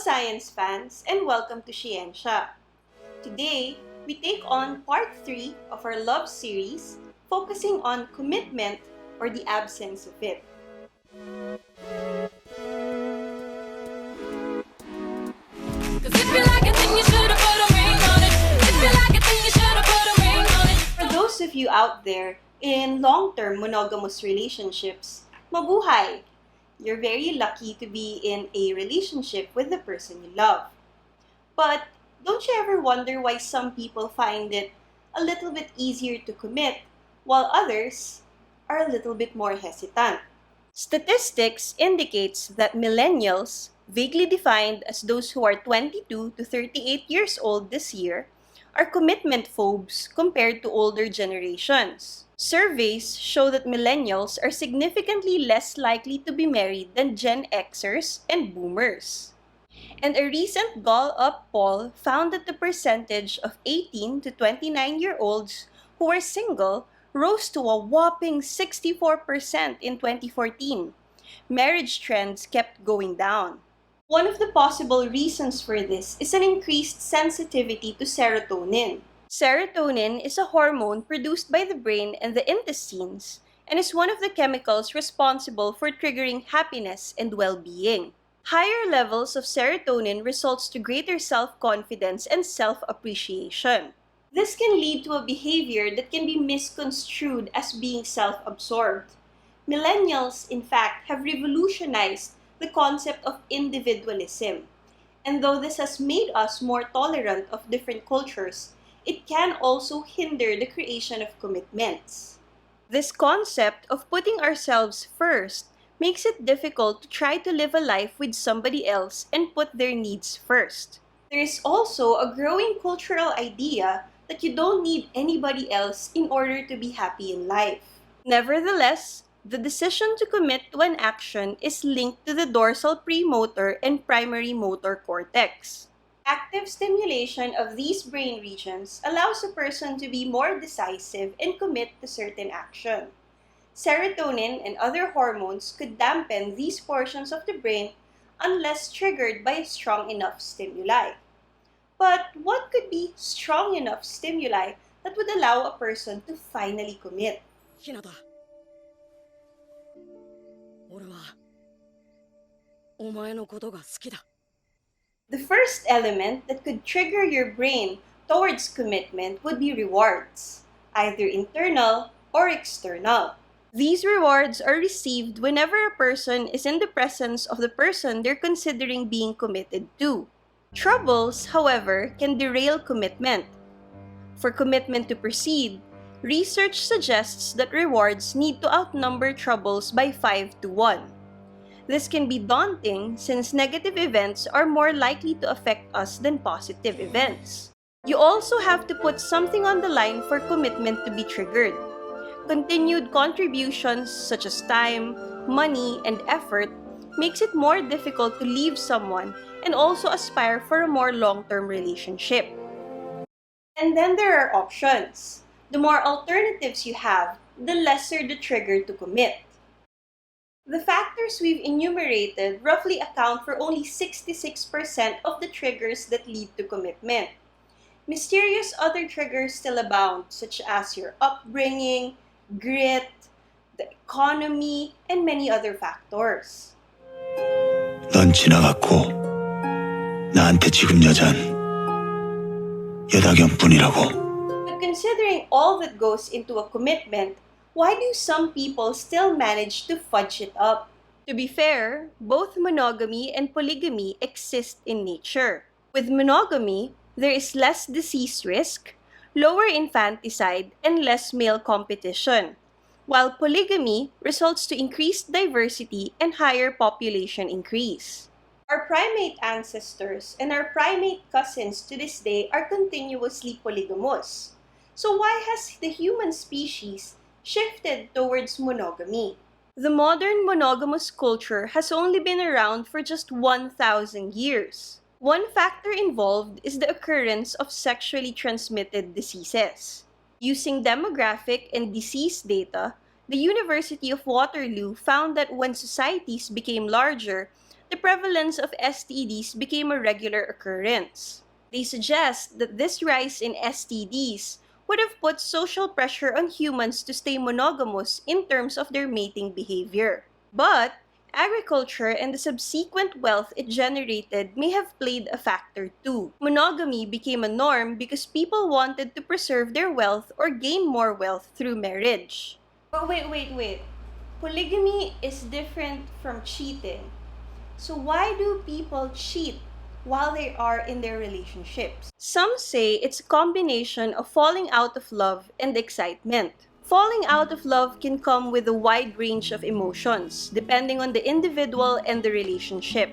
science fans, and welcome to SHE-ensya. Today, we take on part 3 of our love series focusing on commitment or the absence of it. For those of you out there in long-term monogamous relationships, mabuhay! You're very lucky to be in a relationship with the person you love. But don't you ever wonder why some people find it a little bit easier to commit while others are a little bit more hesitant? Statistics indicates that millennials, vaguely defined as those who are 22 to 38 years old this year, are commitment phobes compared to older generations. Surveys show that millennials are significantly less likely to be married than Gen Xers and boomers. And a recent Gallup poll found that the percentage of 18 to 29-year-olds who are single rose to a whopping 64% in 2014. Marriage trends kept going down. One of the possible reasons for this is an increased sensitivity to serotonin. Serotonin is a hormone produced by the brain and the intestines and is one of the chemicals responsible for triggering happiness and well-being. Higher levels of serotonin results to greater self-confidence and self-appreciation. This can lead to a behavior that can be misconstrued as being self-absorbed. Millennials, in fact, have revolutionized the concept of individualism. And though this has made us more tolerant of different cultures, it can also hinder the creation of commitments. This concept of putting ourselves first makes it difficult to try to live a life with somebody else and put their needs first. There is also a growing cultural idea that you don't need anybody else in order to be happy in life. Nevertheless, the decision to commit to an action is linked to the dorsal premotor and primary motor cortex. Active stimulation of these brain regions allows a person to be more decisive and commit to certain action. Serotonin and other hormones could dampen these portions of the brain unless triggered by a strong enough stimuli. But what could be strong enough stimuli that would allow a person to finally commit? Hinata, 俺はお前のことが好きだ。 The first element that could trigger your brain towards commitment would be rewards, either internal or external. These rewards are received whenever a person is in the presence of the person they're considering being committed to. Troubles, however, can derail commitment. For commitment to proceed, research suggests that rewards need to outnumber troubles by 5 to 1. This can be daunting since negative events are more likely to affect us than positive events. You also have to put something on the line for commitment to be triggered. Continued contributions such as time, money, and effort makes it more difficult to leave someone and also aspire for a more long-term relationship. And then there are options. The more alternatives you have, the lesser the trigger to commit. The factors we've enumerated roughly account for only 66% of the triggers that lead to commitment. Mysterious other triggers still abound, such as your upbringing, grit, the economy, and many other factors. 넌 지나갔고 나한테 지금 여잔 여다견뿐이라고. But considering all that goes into a commitment, why do some people still manage to fudge it up? To be fair, both monogamy and polygamy exist in nature. With monogamy, there is less disease risk, lower infanticide, and less male competition, while polygamy results to increased diversity and higher population increase. Our primate ancestors and our primate cousins to this day are continuously polygamous. So why has the human species shifted towards monogamy? The modern monogamous culture has only been around for just 1,000 years. One factor involved is the occurrence of sexually transmitted diseases. Using demographic and disease data, the University of Waterloo found that when societies became larger, the prevalence of STDs became a regular occurrence. They suggest that this rise in STDs would have put social pressure on humans to stay monogamous in terms of their mating behavior. But agriculture and the subsequent wealth it generated may have played a factor too. Monogamy became a norm because people wanted to preserve their wealth or gain more wealth through marriage. But wait. Polygamy is different from cheating. So why do people cheat while they are in their relationships? Some say it's a combination of falling out of love and excitement. Falling out of love can come with a wide range of emotions, depending on the individual and the relationship.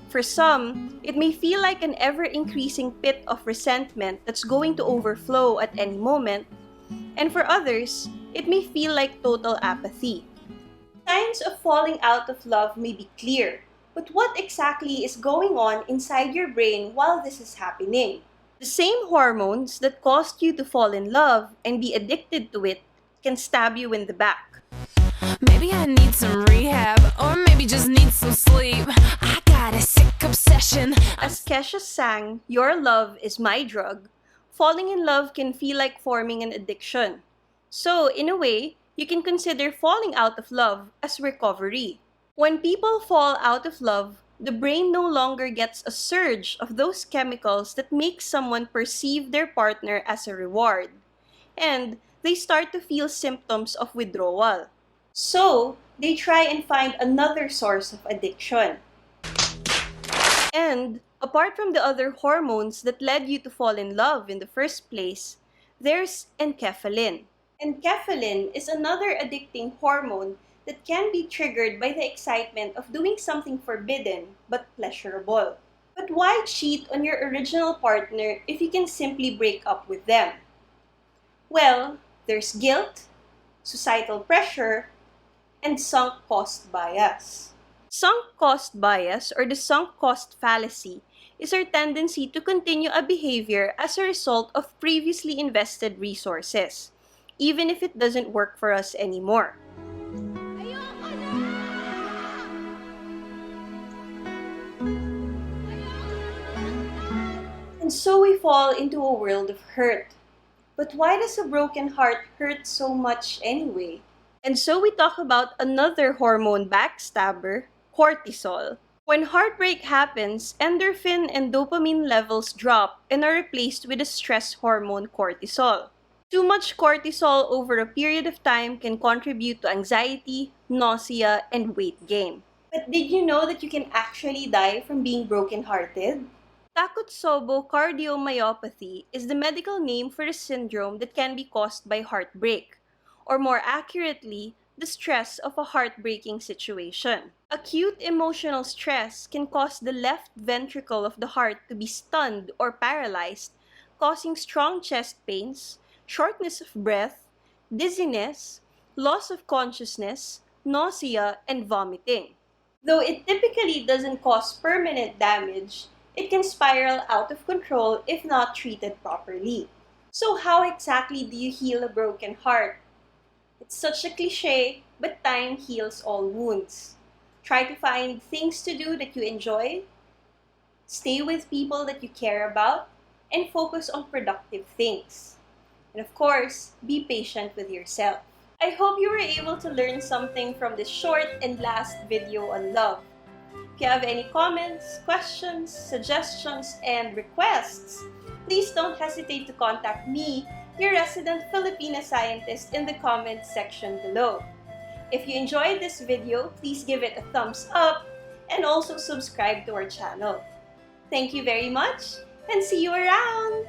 For some, it may feel like an ever-increasing pit of resentment that's going to overflow at any moment, and for others, it may feel like total apathy. Signs of falling out of love may be clear, but what exactly is going on inside your brain while this is happening? The same hormones that caused you to fall in love and be addicted to it can stab you in the back. Maybe I need some rehab, or maybe just need some sleep. I got a sick obsession. As Kesha sang, "Your love is my drug," falling in love can feel like forming an addiction. So, in a way, you can consider falling out of love as recovery. When people fall out of love, the brain no longer gets a surge of those chemicals that make someone perceive their partner as a reward. And they start to feel symptoms of withdrawal. So, they try and find another source of addiction. And, apart from the other hormones that led you to fall in love in the first place, there's enkephalin. Enkephalin is another addicting hormone that can be triggered by the excitement of doing something forbidden but pleasurable. But why cheat on your original partner if you can simply break up with them? Well, there's guilt, societal pressure, and sunk cost bias. Sunk cost bias, or the sunk cost fallacy, is our tendency to continue a behavior as a result of previously invested resources, even if it doesn't work for us anymore. And so we fall into a world of hurt. But why does a broken heart hurt so much anyway? And so we talk about another hormone backstabber, cortisol. When heartbreak happens, endorphin and dopamine levels drop and are replaced with the stress hormone cortisol. Too much cortisol over a period of time can contribute to anxiety, nausea, and weight gain. But did you know that you can actually die from being brokenhearted? Takotsubo cardiomyopathy is the medical name for a syndrome that can be caused by heartbreak, or more accurately, the stress of a heartbreaking situation. Acute emotional stress can cause the left ventricle of the heart to be stunned or paralyzed, causing strong chest pains, shortness of breath, dizziness, loss of consciousness, nausea, and vomiting. Though it typically doesn't cause permanent damage, it can spiral out of control if not treated properly. So how exactly do you heal a broken heart? It's such a cliche, but time heals all wounds. Try to find things to do that you enjoy, stay with people that you care about, and focus on productive things. And of course, be patient with yourself. I hope you were able to learn something from this short and last video on love. If you have any comments, questions, suggestions, and requests, please don't hesitate to contact me, your resident Filipina scientist, in the comments section below. If you enjoyed this video, please give it a thumbs up and also subscribe to our channel. Thank you very much and see you around!